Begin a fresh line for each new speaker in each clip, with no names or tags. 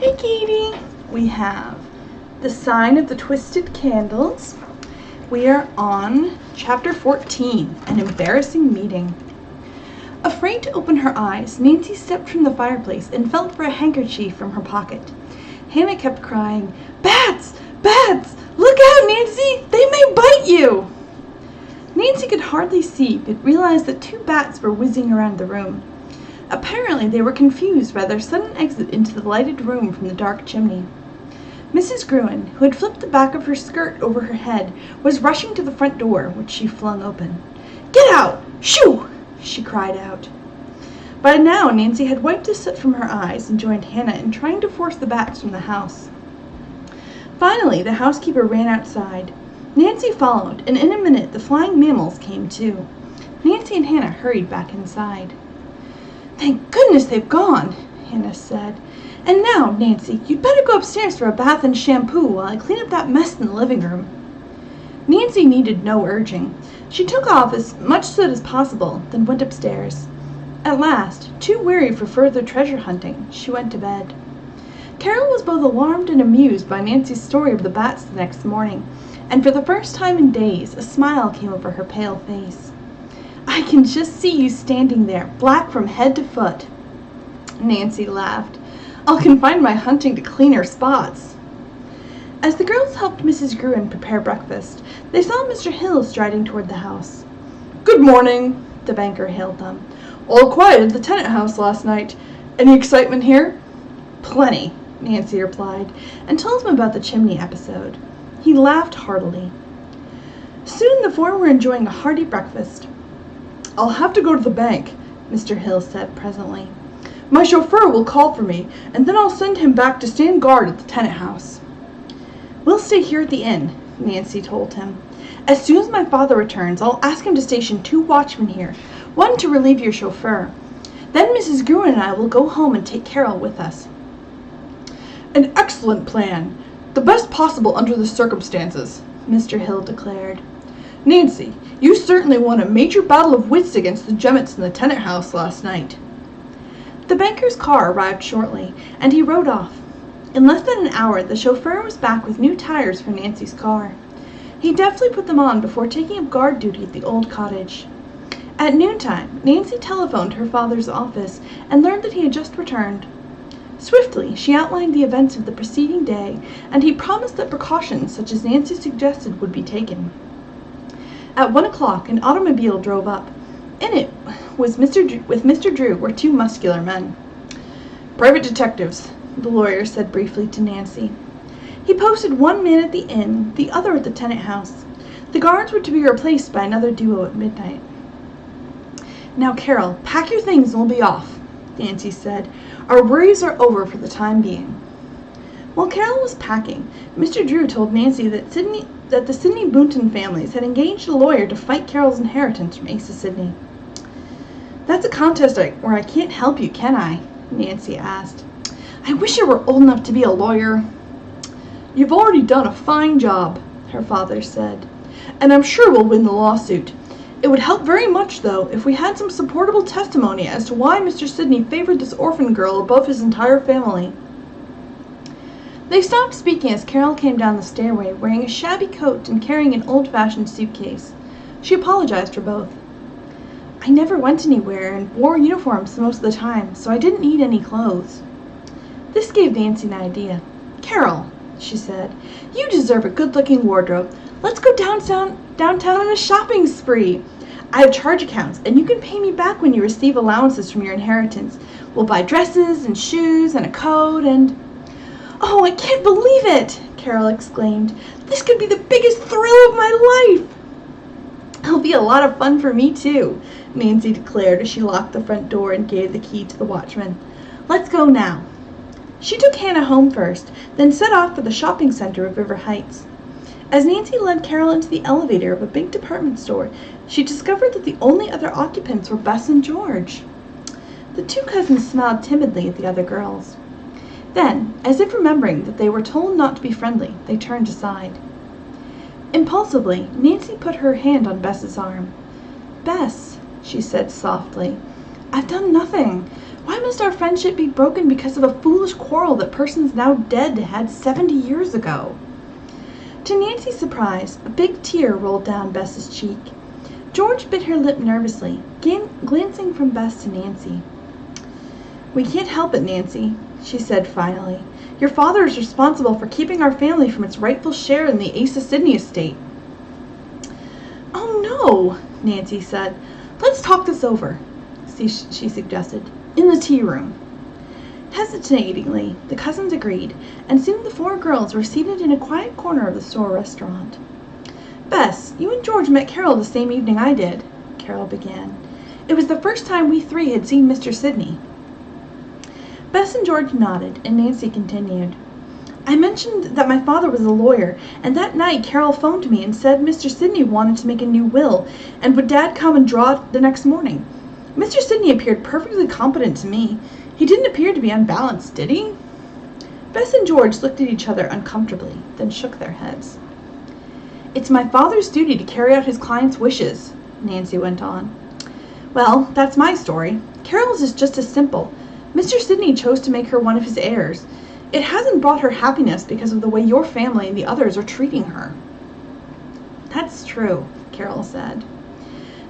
Hey, Katie. We have The Sign of the Twisted Candles. We are on Chapter 14, An Embarrassing Meeting. Afraid to open her eyes, Nancy stepped from the fireplace and felt for a handkerchief from her pocket. Hannah kept crying, "Bats! Bats! Look out, Nancy! They may bite you!" Nancy could hardly see, but realized that 2 bats were whizzing around the room. Apparently they were confused by their sudden exit into the lighted room from the dark chimney. Mrs. Gruen, who had flipped the back of her skirt over her head, was rushing to the front door, which she flung open. "Get out! Shoo!" she cried out. By now Nancy had wiped the soot from her eyes and joined Hannah in trying to force the bats from the house. Finally the housekeeper ran outside. Nancy followed, and in a minute the flying mammals came too. Nancy and Hannah hurried back inside. "Thank goodness they've gone," Hannah said. "And now, Nancy, you'd better go upstairs for a bath and shampoo while I clean up that mess in the living room." Nancy needed no urging. She took off as much soot as possible, then went upstairs. At last, too weary for further treasure hunting, she went to bed. Carol was both alarmed and amused by Nancy's story of the bats the next morning, and for the first time in days a smile came over her pale face. "I can just see you standing there, black from head to foot." Nancy laughed. "I'll confine my hunting to cleaner spots." As the girls helped Mrs. Gruen prepare breakfast, they saw Mr. Hill striding toward the house. "Good morning," the banker hailed them. "All quiet at the tenant house last night. Any excitement here?" "Plenty," Nancy replied, and told him about the chimney episode. He laughed heartily. Soon the 4 were enjoying a hearty breakfast. "I'll have to go to the bank," Mr. Hill said presently. "My chauffeur will call for me, and then I'll send him back to stand guard at the tenant house." "We'll stay here at the inn," Nancy told him. "As soon as my father returns, I'll ask him to station 2 watchmen here, one to relieve your chauffeur. Then Mrs. Gruen and I will go home and take Carol with us." "An excellent plan. The best possible under the circumstances," Mr. Hill declared. "Nancy, you certainly won a major battle of wits against the Jemmets in the tenant house last night." The banker's car arrived shortly, and he rode off. In less than an hour the chauffeur was back with new tires for Nancy's car. He deftly put them on before taking up guard duty at the old cottage. At noontime Nancy telephoned her father's office and learned that he had just returned. Swiftly she outlined the events of the preceding day, and he promised that precautions such as Nancy suggested would be taken. At 1 o'clock an automobile drove up. In it with Mr. Drew were 2 muscular men. "Private detectives," the lawyer said briefly to Nancy. He posted 1 man at the inn, the other at the tenant house. The guards were to be replaced by another duo at midnight. "Now, Carol, pack your things and we'll be off," Nancy said. "Our worries are over for the time being." While Carol was packing, Mr. Drew told Nancy that the Sidney Boonton families had engaged a lawyer to fight Carol's inheritance from Asa Sidney. "That's a contest where I can't help you, can I?" Nancy asked. "I wish I were old enough to be a lawyer." "You've already done a fine job," her father said, "and I'm sure we'll win the lawsuit. It would help very much, though, if we had some supportable testimony as to why Mr. Sidney favored this orphan girl above his entire family." They stopped speaking as Carol came down the stairway wearing a shabby coat and carrying an old-fashioned suitcase. She apologized for both. "I never went anywhere and wore uniforms most of the time, so I didn't need any clothes." This gave Nancy an idea. "Carol," she said, "you deserve a good-looking wardrobe. Let's go downtown on a shopping spree. I have charge accounts, and you can pay me back when you receive allowances from your inheritance. We'll buy dresses and shoes and a coat and—" "Oh, I can't believe it!" Carol exclaimed. "This could be the biggest thrill of my life!" "It'll be a lot of fun for me, too," Nancy declared as she locked the front door and gave the key to the watchman. "Let's go now." She took Hannah home first, then set off for the shopping center of River Heights. As Nancy led Carol into the elevator of a big department store, she discovered that the only other occupants were Bess and George. The 2 cousins smiled timidly at the other girls. Then, as if remembering that they were told not to be friendly, they turned aside. Impulsively, Nancy put her hand on Bess's arm. "Bess," she said softly, "I've done nothing. Why must our friendship be broken because of a foolish quarrel that persons now dead had 70 years ago?" To Nancy's surprise, a big tear rolled down Bess's cheek. George bit her lip nervously, glancing from Bess to Nancy. "We can't help it, Nancy," she said finally. "Your father is responsible for keeping our family from its rightful share in the Asa Sidney estate." "Oh, no," Nancy said. "Let's talk this over," she suggested, "in the tea room." Hesitatingly, the cousins agreed, and soon the four girls were seated in a quiet corner of the store restaurant. "Bess, you and George met Carol the same evening I did," Carol began. "It was the first time we three had seen Mr. Sidney." Bess and George nodded, and Nancy continued. "I mentioned that my father was a lawyer, and that night Carol phoned me and said Mr. Sidney wanted to make a new will, and would Dad come and draw it the next morning. Mr. Sidney appeared perfectly competent to me. He didn't appear to be unbalanced, did he?" Bess and George looked at each other uncomfortably, then shook their heads. "It's my father's duty to carry out his client's wishes," Nancy went on. "Well, that's my story. Carol's is just as simple. Mr. Sidney chose to make her one of his heirs. It hasn't brought her happiness because of the way your family and the others are treating her." "That's true," Carol said.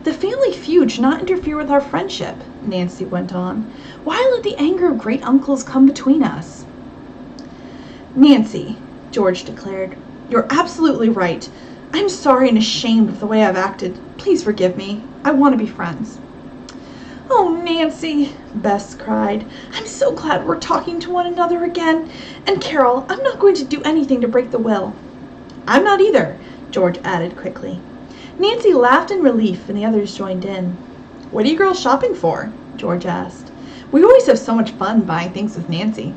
"The family feud should not interfere with our friendship," Nancy went on. "Why let the anger of great uncles come between us?" "Nancy," George declared, "you're absolutely right. I'm sorry and ashamed of the way I've acted. Please forgive me. I want to be friends." "Oh, Nancy," Bess cried, "I'm so glad we're talking to one another again. And Carol, I'm not going to do anything to break the will." "I'm not either," George added quickly. Nancy laughed in relief, and the others joined in. "What are you girls shopping for?" George asked. "We always have so much fun buying things with Nancy."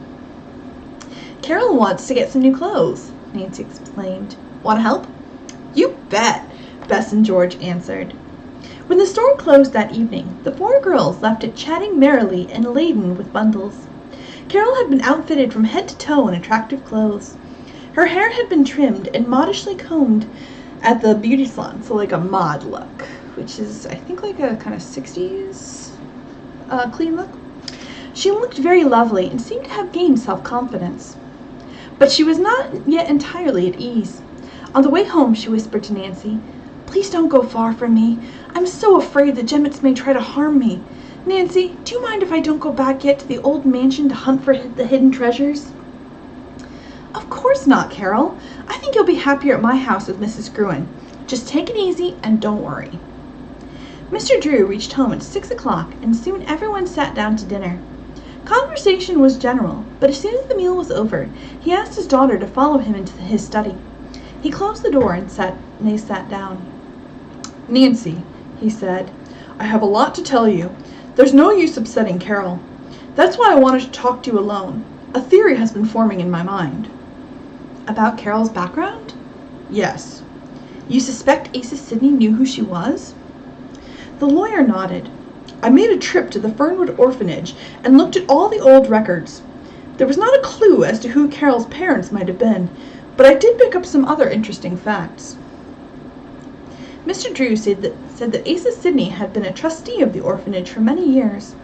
"Carol wants to get some new clothes," Nancy explained. "Want to help?" "You bet," Bess and George answered. When the store closed that evening, the four girls left it chatting merrily and laden with bundles. Carol had been outfitted from head to toe in attractive clothes. Her hair had been trimmed and modishly combed at the beauty salon, so like a mod look, which is, I think, like a kind of 60s clean look. She looked very lovely and seemed to have gained self-confidence. But she was not yet entirely at ease. On the way home, she whispered to Nancy, "Please don't go far from me. I'm so afraid the Jemmets may try to harm me. Nancy, do you mind if I don't go back yet to the old mansion to hunt for the hidden treasures?" "Of course not, Carol. I think you'll be happier at my house with Mrs. Gruen. Just take it easy and don't worry." Mr. Drew reached home at 6 o'clock, and soon everyone sat down to dinner. Conversation was general, but as soon as the meal was over, he asked his daughter to follow him into his study. He closed the door and they sat down. "Nancy," he said, "I have a lot to tell you. There's no use upsetting Carol. That's why I wanted to talk to you alone. A theory has been forming in my mind." "About Carol's background?" "Yes." "You suspect Asa Sidney knew who she was?" The lawyer nodded. "I made a trip to the Fernwood Orphanage and looked at all the old records. There was not a clue as to who Carol's parents might have been, but I did pick up some other interesting facts." Mr. Drew said that Asa Sidney had been a trustee of the orphanage for many years.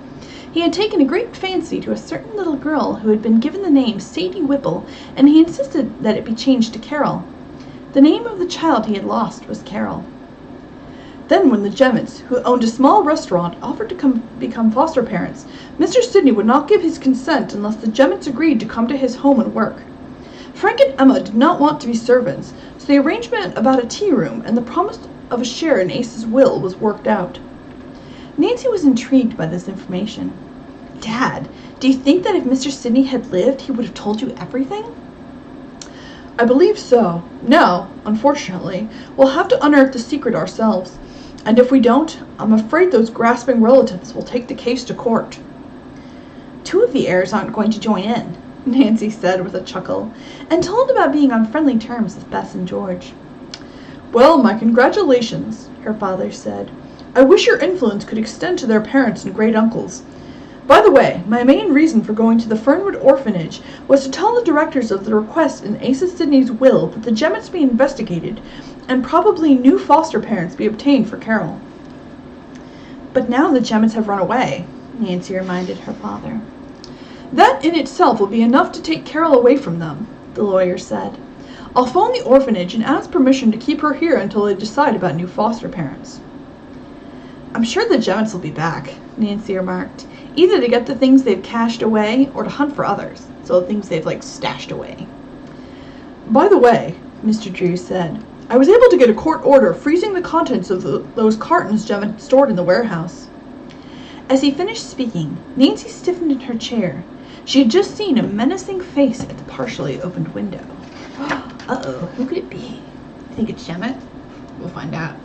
He had taken a great fancy to a certain little girl who had been given the name Sadie Whipple, and he insisted that it be changed to Carol. The name of the child he had lost was Carol. Then when the Jemmets, who owned a small restaurant, offered to become foster parents, Mr. Sidney would not give his consent unless the Jemmets agreed to come to his home and work. Frank and Emma did not want to be servants, so the arrangement about a tea room and the promise of a share in Ace's will was worked out. Nancy was intrigued by this information. "Dad, do you think that if Mr. Sidney had lived, he would have told you everything?" "I believe so. Now, unfortunately, we'll have to unearth the secret ourselves. And if we don't, I'm afraid those grasping relatives will take the case to court." "Two of the heirs aren't going to join in," Nancy said with a chuckle, and told about being on friendly terms with Bess and George. "Well, my congratulations," her father said. "I wish your influence could extend to their parents and great-uncles. By the way, my main reason for going to the Fernwood Orphanage was to tell the directors of the request in Asa Sidney's will that the Jemmets be investigated, and probably new foster parents be obtained for Carol." "But now the Jemmets have run away," Nancy reminded her father. That in itself will be enough to take Carol away from them, the lawyer said. I'll phone the orphanage and ask permission to keep her here until they decide about new foster parents. I'm sure the Jemmets will be back, Nancy remarked, either to get the things they've cached away or to hunt for others, so the things they've, stashed away. By the way, Mr. Drew said, I was able to get a court order freezing the contents of those cartons Jemmet stored in the warehouse. As he finished speaking, Nancy stiffened in her chair. She had just seen a menacing face at the partially opened window. Uh-oh, who could it be? You think it's Jemmet? We'll find out.